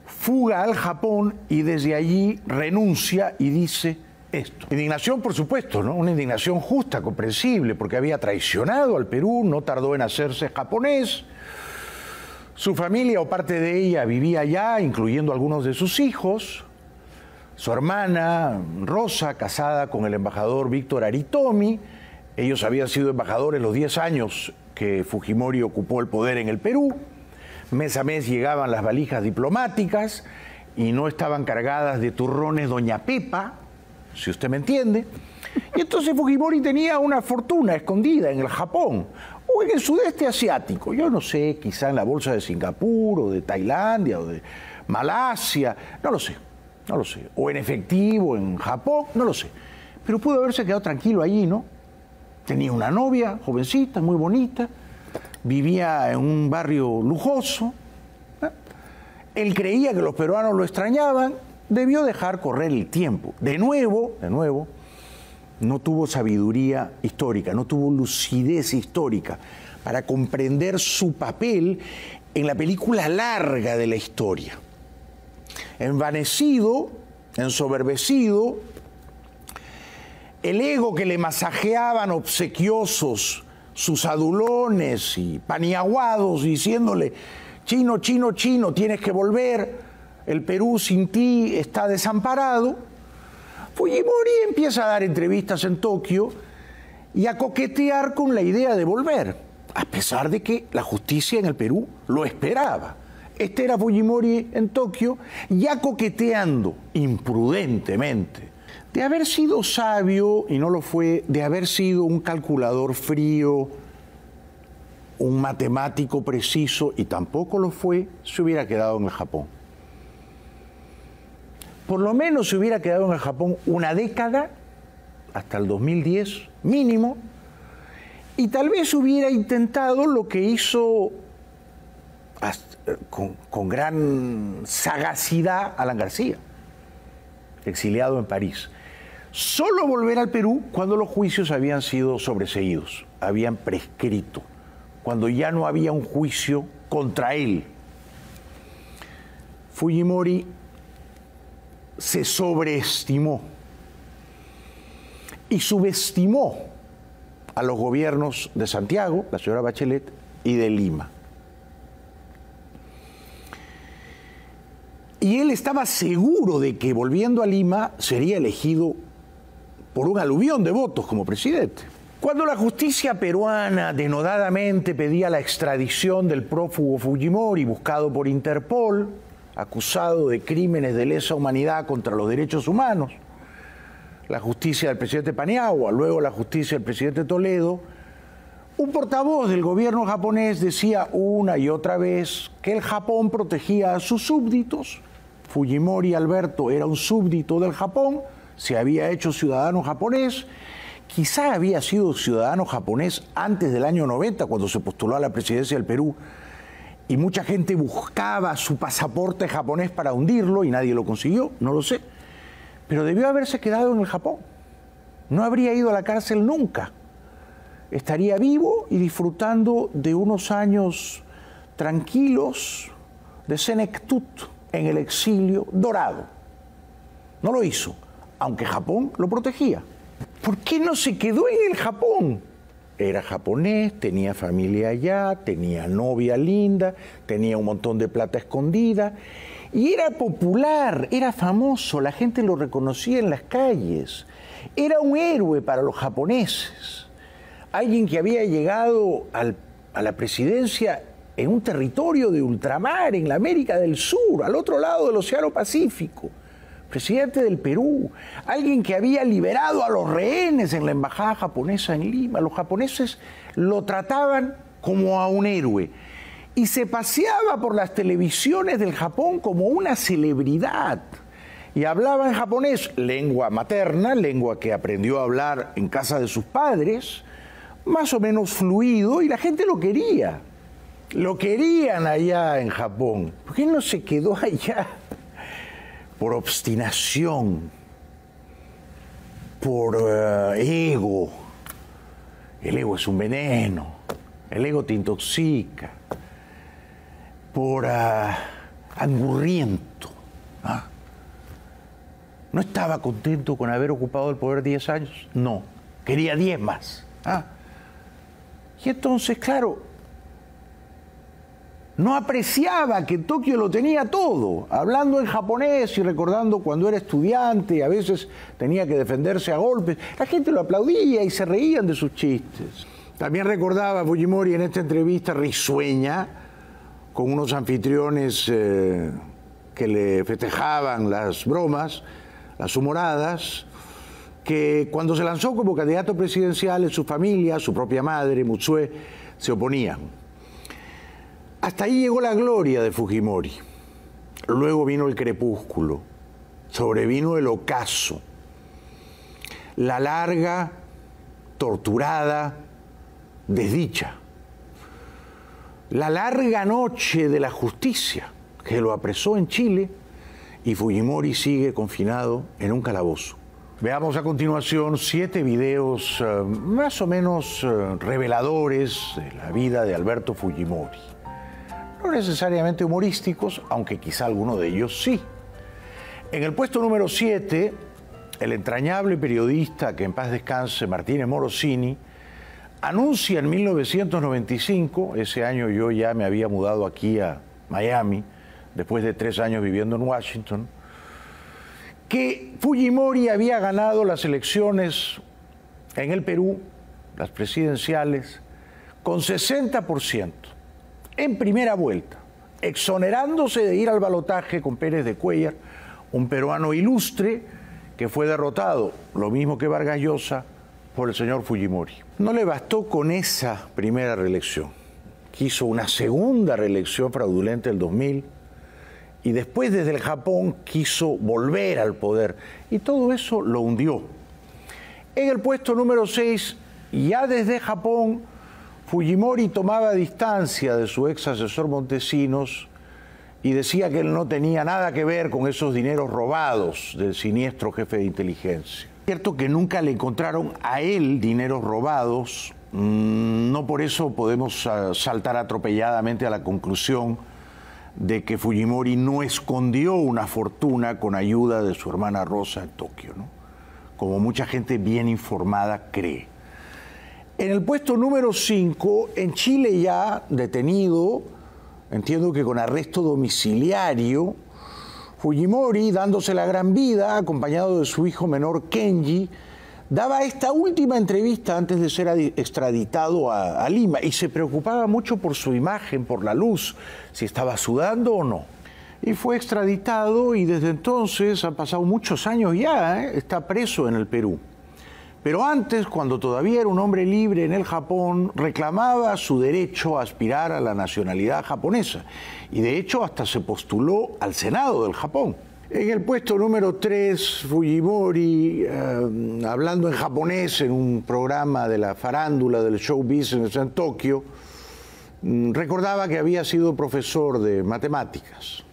fuga al Japón y desde allí renuncia y dice esto. Indignación, por supuesto, ¿no? Una indignación justa, comprensible, porque había traicionado al Perú, no tardó en hacerse japonés. Su familia o parte de ella vivía allá, incluyendo algunos de sus hijos. Su hermana, Rosa, casada con el embajador Víctor Aritomi. Ellos habían sido embajadores los 10 años que Fujimori ocupó el poder en el Perú. Mes a mes llegaban las valijas diplomáticas y no estaban cargadas de turrones Doña Pepa, si usted me entiende. Y entonces Fujimori tenía una fortuna escondida en el Japón o en el sudeste asiático. Yo no sé, quizá en la bolsa de Singapur o de Tailandia o de Malasia, no lo sé. O en efectivo en Japón, no lo sé. Pero pudo haberse quedado tranquilo allí, ¿no? Tenía una novia, jovencita, muy bonita, vivía en un barrio lujoso. Él creía que los peruanos lo extrañaban, debió dejar correr el tiempo. De nuevo, no tuvo sabiduría histórica, no tuvo lucidez histórica para comprender su papel en la película larga de la historia. Envanecido, ensoberbecido, el ego que le masajeaban obsequiosos sus adulones y paniaguados diciéndole: chino, chino, chino, tienes que volver, el Perú sin ti está desamparado. Fujimori empieza a dar entrevistas en Tokio y a coquetear con la idea de volver, a pesar de que la justicia en el Perú lo esperaba. Este era Fujimori en Tokio, ya coqueteando imprudentemente. De haber sido sabio, y no lo fue, de haber sido un calculador frío, un matemático preciso, y tampoco lo fue, se hubiera quedado en el Japón. Por lo menos se hubiera quedado en el Japón una década, hasta el 2010, mínimo, y tal vez hubiera intentado lo que hizo con gran sagacidad Alan García, exiliado en París. Solo volver al Perú cuando los juicios habían sido sobreseídos, habían prescrito, cuando ya no había un juicio contra él. Fujimori se sobreestimó y subestimó a los gobiernos de Santiago, la señora Bachelet, y de Lima. Y él estaba seguro de que volviendo a Lima sería elegido por un aluvión de votos como presidente. Cuando la justicia peruana denodadamente pedía la extradición del prófugo Fujimori, buscado por Interpol, acusado de crímenes de lesa humanidad contra los derechos humanos, la justicia del presidente Paniagua, luego la justicia del presidente Toledo, un portavoz del gobierno japonés decía una y otra vez que el Japón protegía a sus súbditos. Fujimori Alberto era un súbdito del Japón, se había hecho ciudadano japonés, quizá había sido ciudadano japonés antes del año 90, cuando se postuló a la presidencia del Perú, y mucha gente buscaba su pasaporte japonés para hundirlo y nadie lo consiguió, no lo sé. Pero debió haberse quedado en el Japón. No habría ido a la cárcel nunca. Estaría vivo y disfrutando de unos años tranquilos de senectud en el exilio dorado. No lo hizo, aunque Japón lo protegía. ¿Por qué no se quedó en el Japón? Era japonés, tenía familia allá, tenía novia linda, tenía un montón de plata escondida y era popular, era famoso, la gente lo reconocía en las calles. Era un héroe para los japoneses, alguien que había llegado a la presidencia en un territorio de ultramar, en la América del Sur, al otro lado del Océano Pacífico. Presidente del Perú, alguien que había liberado a los rehenes en la embajada japonesa en Lima. Los japoneses lo trataban como a un héroe y se paseaba por las televisiones del Japón como una celebridad. Y hablaba en japonés, lengua materna, lengua que aprendió a hablar en casa de sus padres, más o menos fluido, y la gente lo quería. Lo querían allá en Japón. ¿Por qué no se quedó allá? Por obstinación, por ego. El ego es un veneno, el ego te intoxica. Por angurriento. ¿No estaba contento con haber ocupado el poder 10 años? No, quería 10 más. Y entonces, claro, no apreciaba que Tokio lo tenía todo, hablando en japonés y recordando cuando era estudiante, a veces tenía que defenderse a golpes. La gente lo aplaudía y se reían de sus chistes. También recordaba Fujimori en esta entrevista risueña, con unos anfitriones que le festejaban las bromas, las humoradas, que cuando se lanzó como candidato presidencial, su familia, su propia madre, Mutsue, se oponían. Hasta ahí llegó la gloria de Fujimori. Luego vino el crepúsculo, sobrevino el ocaso, la larga, torturada desdicha, la larga noche de la justicia que lo apresó en Chile y Fujimori sigue confinado en un calabozo. Veamos a continuación 7 videos más o menos reveladores de la vida de Alberto Fujimori. No necesariamente humorísticos, aunque quizá alguno de ellos sí. En el puesto número 7, el entrañable periodista, que en paz descanse, Martínez Morosini, anuncia en 1995, ese año yo ya me había mudado aquí a Miami, después de 3 años viviendo en Washington, que Fujimori había ganado las elecciones en el Perú, las presidenciales, con 60%. En primera vuelta, exonerándose de ir al balotaje con Pérez de Cuéllar, un peruano ilustre que fue derrotado, lo mismo que Vargas Llosa, por el señor Fujimori. No le bastó con esa primera reelección. Quiso una segunda reelección fraudulenta el 2000 y después desde el Japón quiso volver al poder y todo eso lo hundió. En el puesto número 6, ya desde Japón, Fujimori tomaba distancia de su ex asesor Montesinos y decía que él no tenía nada que ver con esos dineros robados del siniestro jefe de inteligencia. Es cierto que nunca le encontraron a él dineros robados, no por eso podemos saltar atropelladamente a la conclusión de que Fujimori no escondió una fortuna con ayuda de su hermana Rosa en Tokio, ¿no? Como mucha gente bien informada cree. En el puesto número 5, en Chile ya detenido, entiendo que con arresto domiciliario, Fujimori, dándose la gran vida, acompañado de su hijo menor Kenji, daba esta última entrevista antes de ser extraditado a Lima y se preocupaba mucho por su imagen, por la luz, si estaba sudando o no. y fue extraditado y desde entonces, han pasado muchos años ya, está preso en el Perú. Pero antes, cuando todavía era un hombre libre en el Japón, reclamaba su derecho a aspirar a la nacionalidad japonesa. Y de hecho hasta se postuló al Senado del Japón. En el puesto número 3, Fujimori, hablando en japonés en un programa de la farándula del show business en Tokio, recordaba que había sido profesor de matemáticas.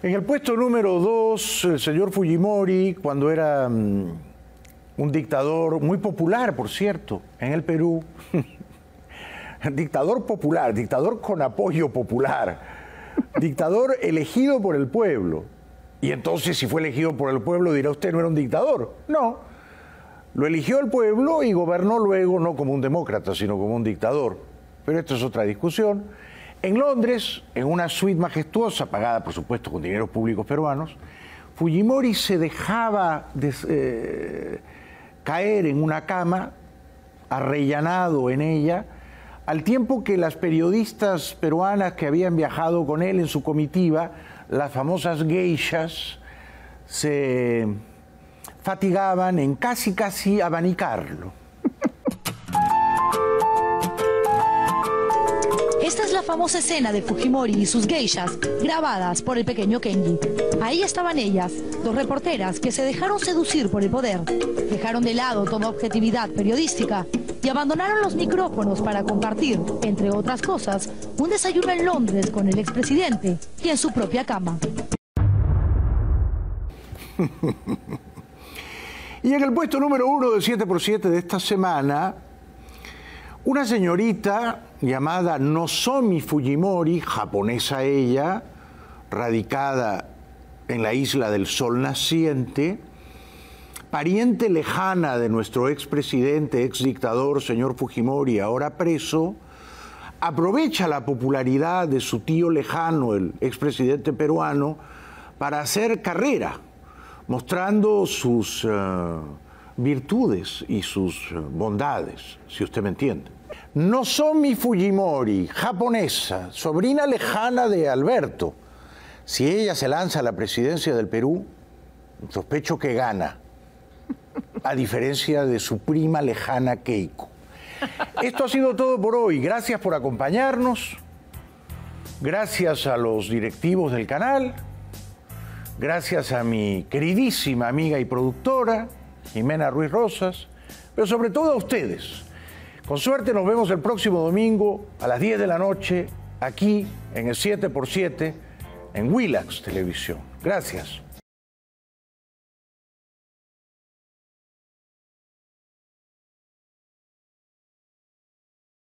En el puesto número 2, el señor Fujimori, cuando era un dictador muy popular, por cierto, en el Perú, dictador popular, dictador con apoyo popular, dictador elegido por el pueblo. Y entonces, si fue elegido por el pueblo, dirá usted, ¿no era un dictador? No, lo eligió el pueblo y gobernó luego no como un demócrata, sino como un dictador. Pero esto es otra discusión. En Londres, en una suite majestuosa, pagada por supuesto con dineros públicos peruanos, Fujimori se dejaba caer en una cama, arrellanado en ella, al tiempo que las periodistas peruanas que habían viajado con él en su comitiva, las famosas geishas, se fatigaban en casi abanicarlo. Esta es la famosa escena de Fujimori y sus geishas, grabadas por el pequeño Kenji. Ahí estaban ellas, dos reporteras que se dejaron seducir por el poder, dejaron de lado toda objetividad periodística y abandonaron los micrófonos para compartir, entre otras cosas, un desayuno en Londres con el expresidente y en su propia cama. Y en el puesto número 1 del 7x7 de esta semana, una señorita llamada Nozomi Fujimori, japonesa ella, radicada en la isla del Sol Naciente, pariente lejana de nuestro expresidente, exdictador, señor Fujimori, ahora preso, aprovecha la popularidad de su tío lejano, el expresidente peruano, para hacer carrera, mostrando sus virtudes y sus bondades, si usted me entiende. Nozomi Fujimori, japonesa, sobrina lejana de Alberto. Si ella se lanza a la presidencia del Perú, sospecho que gana, a diferencia de su prima lejana Keiko. Esto ha sido todo por hoy. Gracias por acompañarnos. Gracias a los directivos del canal. Gracias a mi queridísima amiga y productora, Jimena Ruiz Rosas, pero sobre todo a ustedes. Con suerte nos vemos el próximo domingo a las 10 de la noche, aquí en el 7x7, en Willax Televisión. Gracias.